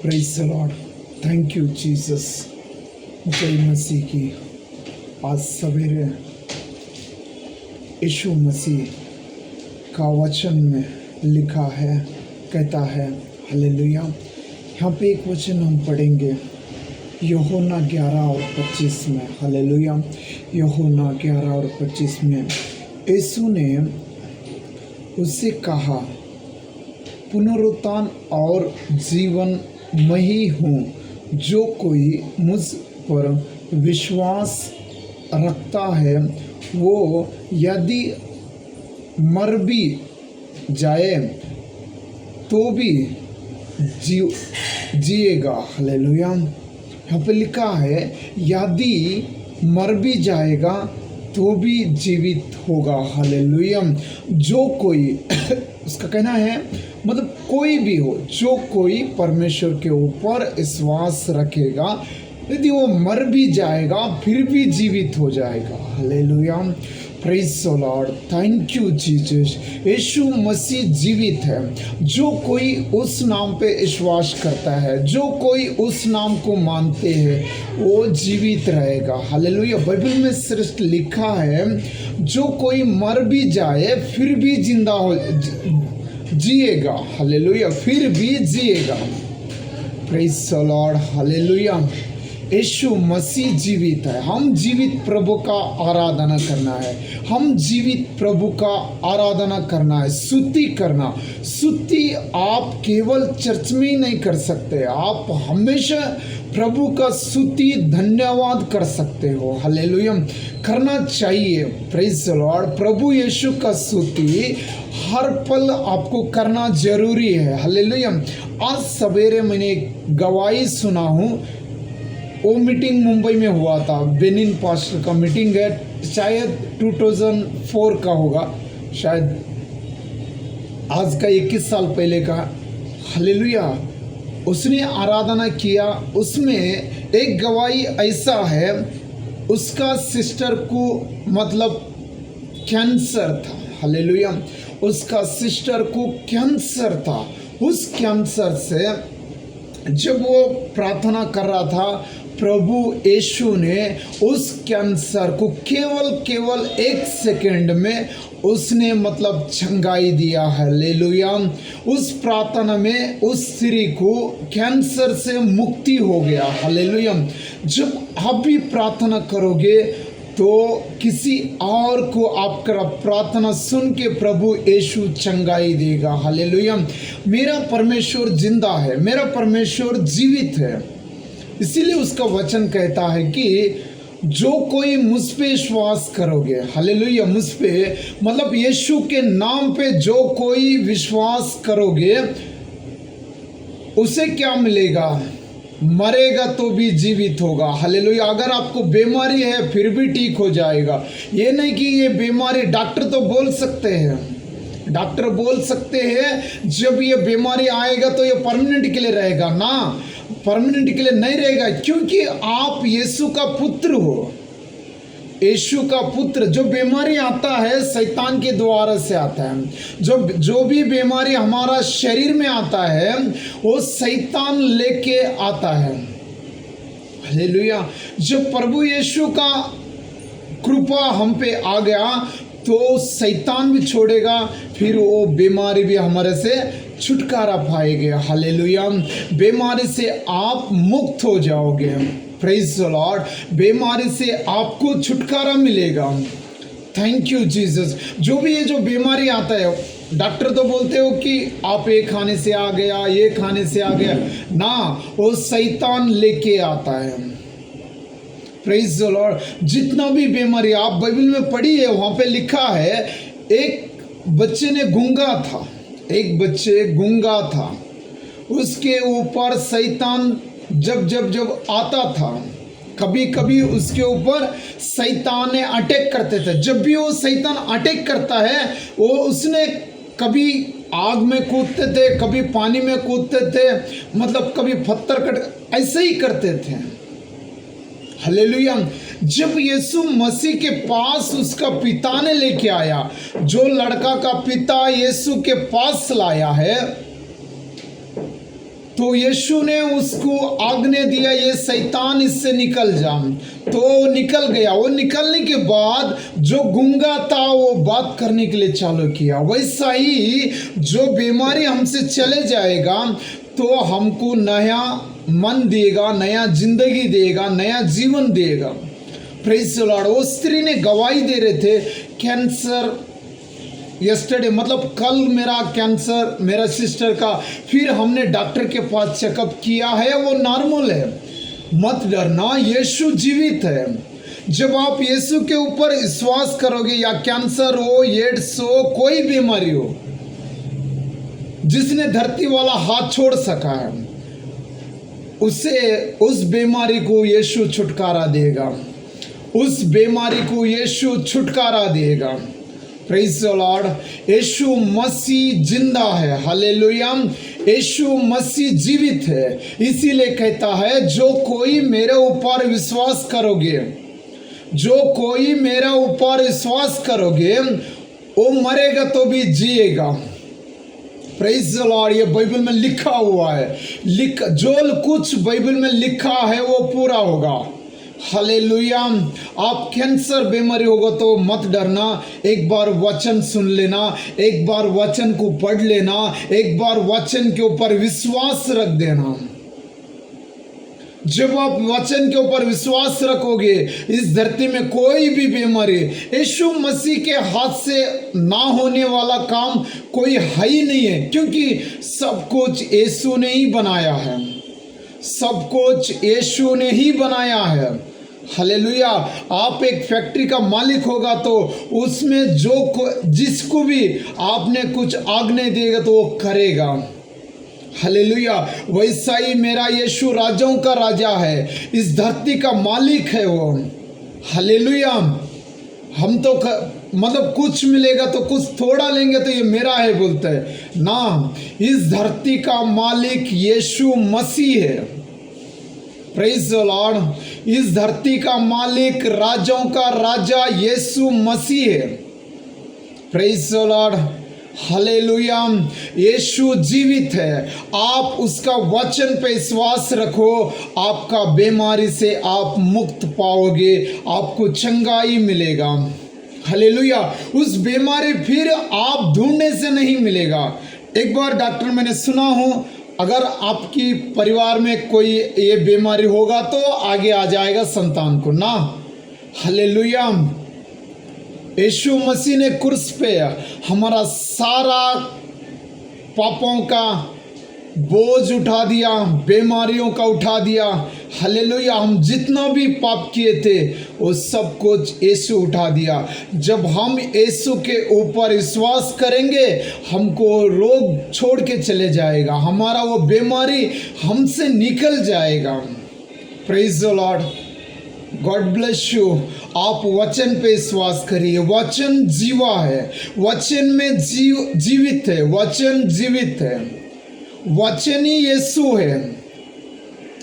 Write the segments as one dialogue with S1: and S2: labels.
S1: Praise the Lord. Thank you Jesus. जय मसीह की। आज सवेरे यीशु मसीह का वचन में लिखा है, कहता है हालेलुया। यहाँ पे एक वचन हम पढ़ेंगे यूहन्ना 11:25 में। हालेलुया। यूहन्ना 11:25 में यीशु ने उससे कहा, पुनरुत्थान और जीवन मैं ही हूँ। जो कोई मुझ पर विश्वास रखता है वो यदि मर भी जाए तो भी जिएगा। हालेलुया। यहाँ पे लिखा है यदि मर भी जाएगा तो भी जीवित होगा। हालेलुया। जो कोई उसका कहना है, मतलब कोई भी हो, जो कोई परमेश्वर के ऊपर विश्वास रखेगा यदि वो मर भी जाएगा फिर भी जीवित हो जाएगा। Hallelujah. Praise the Lord. Thank you Jesus. Yeshu Masih जीवित है। जो कोई उस नाम पे विश्वास करता है, जो कोई उस नाम को मानते हैं, वो जीवित रहेगा। हालेलुया। बाइबल में श्रेष्ठ लिखा है, जो कोई मर भी जाए फिर भी जिंदा हो जिएगा। हालेलुया। फिर भी जिएगा। Praise the Lord. Hallelujah. Yeshu Masih जीवित है। हम जीवित प्रभु का आराधना करना है। हम जीवित प्रभु का आराधना करना है। स्तुति करना। स्तुति आप केवल चर्च में ही नहीं कर सकते, आप हमेशा प्रभु का स्तुति धन्यवाद कर सकते हो। हालेलुया। करना चाहिए। Praise the Lord. प्रभु यीशु का स्तुति हर पल आपको करना जरूरी है। हालेलुया। आज सवेरे मैंने गवाही सुना हूँ। वो मीटिंग मुंबई में हुआ था, बेनिन पास्टर का मीटिंग है, शायद 2004 का होगा, शायद आज का 21 साल पहले का। हालेलुया। उसने आराधना किया। उसमें एक गवाही ऐसा है, उसका सिस्टर को मतलब कैंसर था। हालेलुया। उसका सिस्टर को कैंसर था। उस कैंसर से जब वो प्रार्थना कर रहा था, प्रभु यीशु ने उस कैंसर को केवल 1 सेकंड में उसने मतलब चंगाई दिया है। हालेलुया। उस प्रार्थना में उस स्त्री को कैंसर से मुक्ति हो गया। हालेलुया। जब आप भी प्रार्थना करोगे तो किसी और को आपका प्रार्थना सुन के प्रभु यीशु चंगाई देगा। हालेलुया। मेरा परमेश्वर जिंदा है, मेरा परमेश्वर जीवित है। इसीलिए उसका वचन कहता है कि जो कोई मुझ पे विश्वास करोगे, हालेलुया, मुझ पे मतलब यीशु के नाम पे जो कोई विश्वास करोगे उसे क्या मिलेगा? मरेगा तो भी जीवित होगा। हालेलुया। अगर आपको बीमारी है फिर भी ठीक हो जाएगा। ये नहीं कि ये बीमारी, डॉक्टर तो बोल सकते हैं, डॉक्टर बोल सकते हैं जब ये बीमारी आएगा तो ये परमानेंट के लिए रहेगा ना, परमानेंट के लिए नहीं रहेगा, क्योंकि आप यीशु का पुत्र हो। यीशु का पुत्र। जो बीमारी आता है शैतान के द्वारा से आता है। जो भी बीमारी हमारा शरीर में आता है वो शैतान लेके आता है। हालेलुया। जब प्रभु यीशु का कृपा हम पे आ गया तो शैतान भी छोड़ेगा, फिर वो बीमारी भी हमारे से छुटकारा पाएंगे। हालेलुया। बीमारी से आप मुक्त हो जाओगे। Praise the Lord. बीमारी से आपको छुटकारा मिलेगा। Thank you Jesus. जो भी ये जो बीमारी आता है, डॉक्टर तो बोलते हो कि आप ये खाने से आ गया, ये खाने से आ गया ना, वो शैतान लेके आता है। Praise the Lord. जितना भी बीमारी आप बाइबल में पढ़ी है, वहां पे लिखा है एक बच्चे ने गूंगा था, एक बच्चे गूंगा था, उसके ऊपर शैतान जब आता था, कभी कभी उसके ऊपर शैतान ने अटैक करते थे। जब भी वो शैतान अटैक करता है, वो उसने कभी आग में कूदते थे, कभी पानी में कूदते थे, मतलब कभी पत्थर कट, ऐसे ही करते थे। हालेलुया। जब यीशु मसीह के पास उसका पिता ने लेके आया, जो लड़का का पिता यीशु के पास लाया है, तो यीशु ने उसको आज्ञा दिया, ये शैतान इससे निकल जा। तो वो निकल गया। वो निकलने के बाद जो गूंगा था वो बात करने के लिए चालू किया। वैसा ही जो बीमारी हमसे चले जाएगा तो हमको नया मन देगा, नया जिंदगी देगा, नया जीवन देगा। Praise the Lord. वो स्त्री ने गवाही दे रहे थे, कैंसर यस्टरडे मतलब कल मेरा कैंसर मेरा सिस्टर का, फिर हमने डॉक्टर के पास चेकअप किया है, वो नॉर्मल है। मत डरना, यीशु जीवित है। जब आप यीशु के ऊपर विश्वास करोगे, या कैंसर हो, एड्स हो, कोई बीमारी हो, जिसने धरती वाला हाथ छोड़ सका है, उस बीमारी को यीशु छुटकारा देगा। उस बीमारी को यीशु छुटकारा देगा। Praise the Lord. Yeshu Masih जिंदा है। हालेलुया। यीशु मसीह जीवित है। इसीलिए कहता है, जो कोई मेरे ऊपर विश्वास करोगे, जो कोई मेरे ऊपर विश्वास करोगे, वो मरेगा तो भी जिएगा। Praise the Lord. ये बाइबल में लिखा हुआ है। जो कुछ बाइबल में लिखा है वो पूरा होगा। हालेलुया। आप कैंसर बीमारी होगा तो मत डरना, एक बार वचन सुन लेना, एक बार वचन को पढ़ लेना, एक बार वचन के ऊपर विश्वास रख देना। जब आप वचन के ऊपर विश्वास रखोगे, इस धरती में कोई भी बीमारी यीशु मसीह के हाथ से ना होने वाला काम कोई है ही नहीं है, क्योंकि सब कुछ यीशु ने ही बनाया है। सब कुछ यीशु ने ही बनाया है। हालेलुया। आप एक फैक्ट्री का मालिक होगा तो उसमें जिसको भी आपने कुछ आज्ञा देगा तो वो करेगा। हालेलुया। वैसा ही मेरा यीशु राजाओं का राजा है, इस धरती का मालिक है वो। हालेलुया। हम तो मतलब कुछ मिलेगा तो कुछ थोड़ा लेंगे तो ये मेरा है बोलते हैं ना, इस धरती का मालिक यीशु मसीह है। Praise the Lord. इस धरती का मालिक, राजाओं का राजा यीशु मसीह है। Praise the Lord. हालेलुया। यीशु जीवित है। आप उसका वचन पे विश्वास रखो, आपका बीमारी से आप मुक्त पाओगे, आपको चंगाई मिलेगा। हालेलुया। उस बीमारी फिर आप ढूंढने से नहीं मिलेगा। एक बार डॉक्टर मैंने सुना हो, अगर आपकी परिवार में कोई ये बीमारी होगा तो आगे आ जाएगा संतान को ना। हालेलुया। यीशु मसीह ने क्रूस पे हमारा सारा पापों का बोझ उठा दिया, बीमारियों का उठा दिया। हालेलुया। हम जितना भी पाप किए थे वो सब कुछ यीशु उठा दिया। जब हम यीशु के ऊपर विश्वास करेंगे, हमको रोग छोड़ के चले जाएगा, हमारा वो बीमारी हमसे निकल जाएगा। Praise the Lord. God bless you. आप वचन पे विश्वास करिए। वचन जीवा है, वचन में जीवित है, वचन जीवित है, वचन ही यीशु है।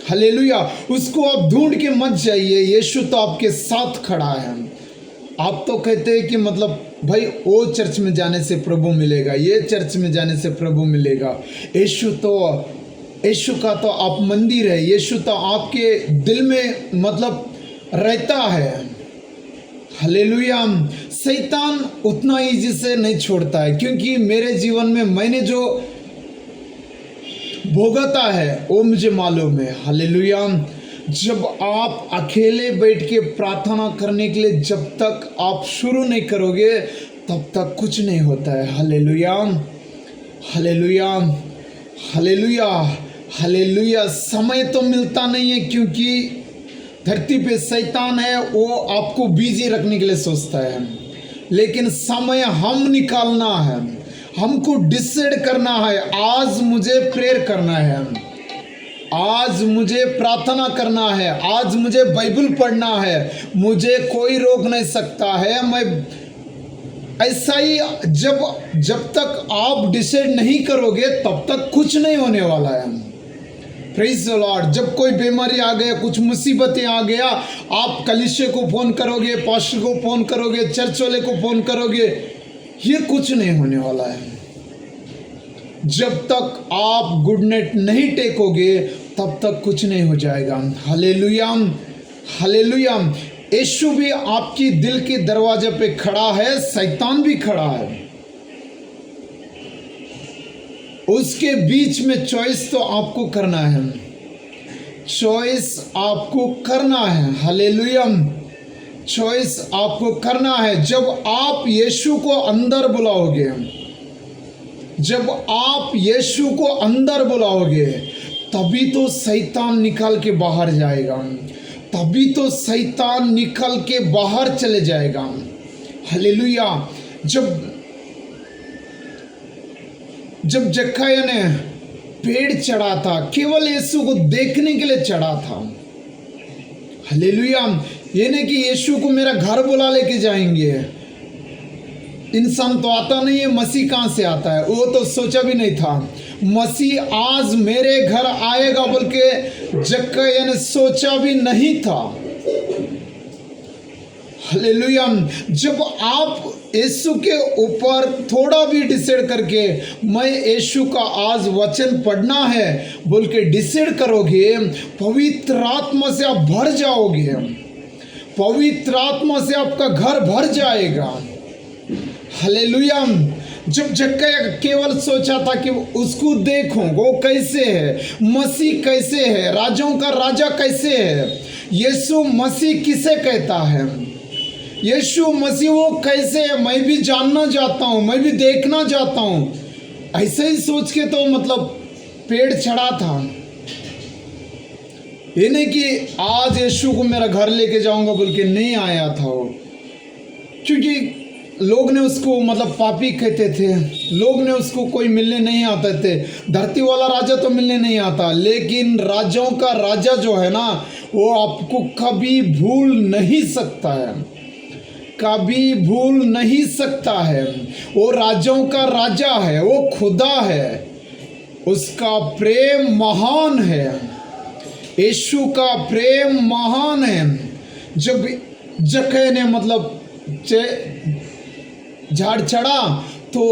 S1: हालेलुया। उसको आप ढूंढ के मत जाइए, यीशु तो आपके साथ खड़ा है। आप तो कहते हैं कि मतलब भाई वो चर्च में जाने से प्रभु मिलेगा, ये चर्च में जाने से प्रभु मिलेगा। यीशु का तो आप मंदिर है, यीशु तो आपके दिल में मतलब रहता है। हालेलुया। शैतान उतना ईजी से नहीं छोड़ता है, क्योंकि मेरे जीवन में मैंने जो भोगता है वो मुझे मालूम है। हालेलुया। जब आप अकेले बैठ के प्रार्थना करने के लिए जब तक आप शुरू नहीं करोगे तब तक कुछ नहीं होता है। हालेलुया। हालेलुया। हालेलुया। हालेलुया। समय तो मिलता नहीं है, क्योंकि धरती पे शैतान है, वो आपको बिजी रखने के लिए सोचता है, लेकिन समय हम निकालना है। हमको डिसाइड करना है, आज मुझे प्रेयर करना है, आज मुझे प्रार्थना करना है, आज मुझे बाइबल पढ़ना है, मुझे कोई रोक नहीं सकता है। मैं ऐसा ही जब तक आप डिसाइड नहीं करोगे तब तक कुछ नहीं होने वाला है। Praise the Lord. जब कोई बीमारी आ गया, कुछ मुसीबतें आ गया, आप कलीसिया को फ़ोन करोगे, पास्टर को फ़ोन करोगे, चर्च वाले को फ़ोन करोगे, ये कुछ नहीं होने वाला है। जब तक आप गुड नाइट नहीं टेकोगे तब तक कुछ नहीं हो जाएगा। Hallelujah, hallelujah. यीशु भी आपकी दिल के दरवाजे पे खड़ा है, शैतान भी खड़ा है। उसके बीच में चॉइस तो आपको करना है, चॉइस आपको करना है। हालेलुया, चॉइस आपको करना है। जब आप यीशु को अंदर बुलाओगे, जब आप यीशु को अंदर बुलाओगे, तभी तो शैतान निकल के बाहर जाएगा, तभी तो शैतान निकल के बाहर चले जाएगा। हालेलुया। जब जक्कैया ने पेड़ चढ़ा था, केवल यीशु को देखने के लिए चढ़ा था। हालेलुया। ये नहीं कि यीशु को मेरा घर बुला लेके जाएंगे। इंसान तो आता नहीं है, मसीह कहाँ से आता है? वो तो सोचा भी नहीं था मसीह आज मेरे घर आएगा बोल के जक्कैया ने सोचा भी नहीं था। हालेलुया। जब आप यीशु के ऊपर थोड़ा भी डिसाइड करके मैं यीशु का आज वचन पढ़ना है बोल के डिसाइड करोगे, पवित्र आत्मा से आप भर जाओगे, पवित्र आत्मा से आपका घर भर जाएगा। हालेलुया। जब जक्कैया केवल सोचा था कि उसको देखूं वो कैसे है, मसीह कैसे है, राजाओं का राजा कैसे है, यीशु मसीह किसे कहता है, यीशु मसीह वो कैसे है, मैं भी जानना चाहता हूँ, मैं भी देखना चाहता हूँ। ऐसे ही सोच के तो मतलब पेड़ चढ़ा था। ये नहीं कि आज यीशु को मेरा घर लेके जाऊंगा बोल के नहीं आया था वो, क्योंकि लोग ने उसको मतलब पापी कहते थे, लोग ने उसको कोई मिलने नहीं आते थे। धरती वाला राजा तो मिलने नहीं आता, लेकिन राजाओं का राजा जो है ना, वो आपको कभी भूल नहीं सकता है, कभी भूल नहीं सकता है। वो राजाओं का राजा है, वो खुदा है, उसका प्रेम महान है, यीशु का प्रेम महान है। जब जक्कैया ने मतलब झाड़ चढ़ा तो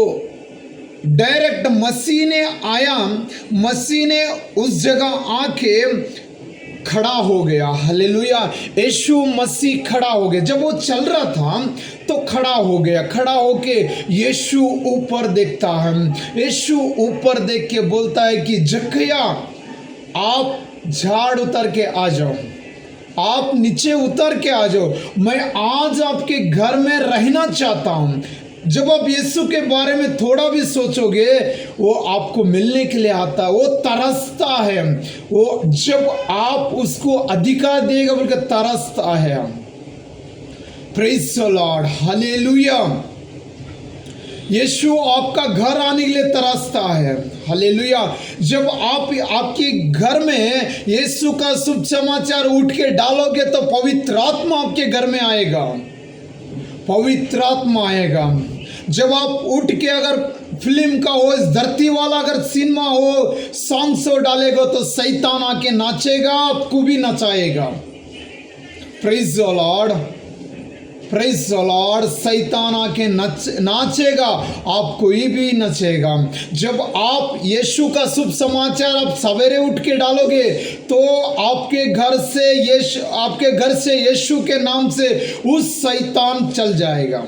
S1: डायरेक्ट मसीह ने आया, मसीह ने उस जगह आके खड़ा हो गया। हालेलुया। यीशु मसीह खड़ा हो गया। जब वो चल रहा था तो खड़ा हो गया, खड़ा होके यीशु ऊपर देखता है, यीशु ऊपर देख के बोलता है कि जक्कैया आप झाड़ उतर के आ जाओ, आप नीचे उतर के आ जाओ, मैं आज आपके घर में रहना चाहता हूँ। जब आप यीशु के बारे में थोड़ा भी सोचोगे, वो आपको मिलने के लिए आता है, वो तरसता है, वो जब आप उसको अधिकार देगा बोलकर तरसता है। Praise the Lord. हालेलुया। यीशु आपका घर आने के लिए तरसता है। हालेलुया। जब आप आपके घर में यीशु का शुभ समाचार उठ के डालोगे तो पवित्र आत्मा आपके घर में आएगा, पवित्र आत्मा आएगा। जब आप उठ के अगर फिल्म का हो, इस धरती वाला अगर सिनेमा हो, सॉन्ग शो डालेगा तो शैतान आके नाचेगा, आपको भी नचाएगा। Praise the Lord, praise the Lord. शैतान आके नाचेगा, आपको ही भी नचेगा। जब आप यीशु का शुभ समाचार आप सवेरे उठ के डालोगे तो आपके घर से यीशु के नाम से उस शैतान चल जाएगा,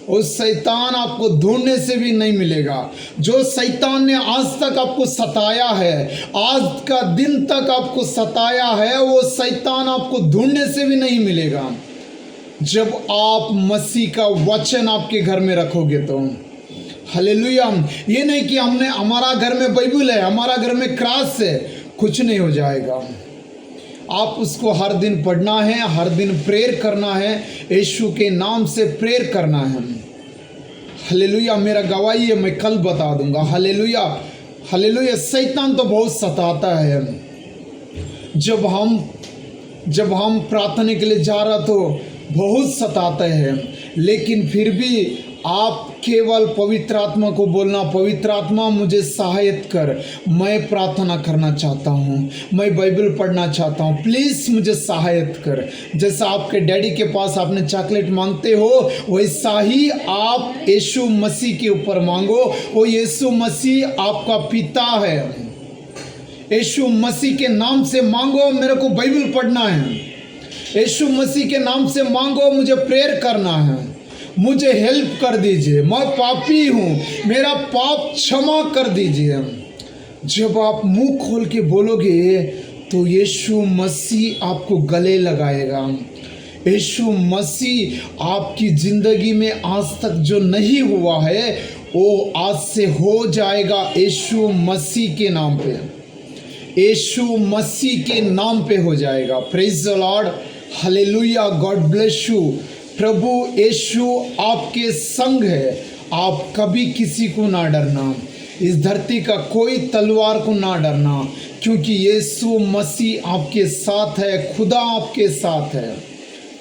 S1: उस शैतान आपको ढूंढने से भी नहीं मिलेगा। जो शैतान ने आज तक आपको सताया है, आज का दिन तक आपको सताया है, वो शैतान आपको ढूंढने से भी नहीं मिलेगा जब आप मसीह का वचन आपके घर में रखोगे तो। हालेलुया। ये नहीं कि हमारा घर में बाइबल है, हमारा घर में क्रॉस है, कुछ नहीं हो जाएगा। आप उसको हर दिन पढ़ना है, हर दिन प्रेयर करना है, यीशु के नाम से प्रेयर करना है। हालेलुया। मेरा गवाही है, मैं कल बता दूंगा। Hallelujah, hallelujah. शैतान तो बहुत सताता है। जब हम प्रार्थना के लिए जा रहा तो बहुत सताते हैं, लेकिन फिर भी आप केवल पवित्र आत्मा को बोलना, पवित्र आत्मा मुझे सहायता कर, मैं प्रार्थना करना चाहता हूँ, मैं बाइबल पढ़ना चाहता हूँ, प्लीज़ मुझे सहायता कर। जैसा आपके डैडी के पास आपने चॉकलेट मांगते हो, वैसा ही आप यीशु मसीह के ऊपर मांगो। वो यीशु मसीह आपका पिता है। यीशु मसीह के नाम से मांगो, मेरे को बाइबल पढ़ना है। यीशु मसीह के नाम से मांगो, मुझे प्रेयर करना है, मुझे हेल्प कर दीजिए, मैं पापी हूँ, मेरा पाप क्षमा कर दीजिए। जब आप मुंह खोल के बोलोगे तो यीशु मसीह आपको गले लगाएगा। यीशु मसीह आपकी ज़िंदगी में आज तक जो नहीं हुआ है वो आज से हो जाएगा यीशु मसीह के नाम पे, यीशु मसीह के नाम पे हो जाएगा। Praise the Lord, hallelujah, God bless you. प्रभु यीशु आपके संग है। आप कभी किसी को ना डरना, इस धरती का कोई तलवार को ना डरना, क्योंकि यीशु मसीह आपके साथ है, खुदा आपके साथ है।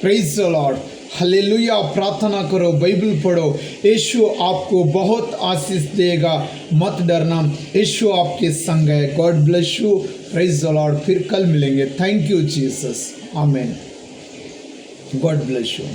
S1: Praise the Lord, hallelujah. प्रार्थना करो, बाइबल पढ़ो, यीशु आपको बहुत आशीष देगा, मत डरना, यीशु आपके संग है। God bless you, praise the Lord. फिर कल मिलेंगे। Thank you Jesus, amen. God bless you.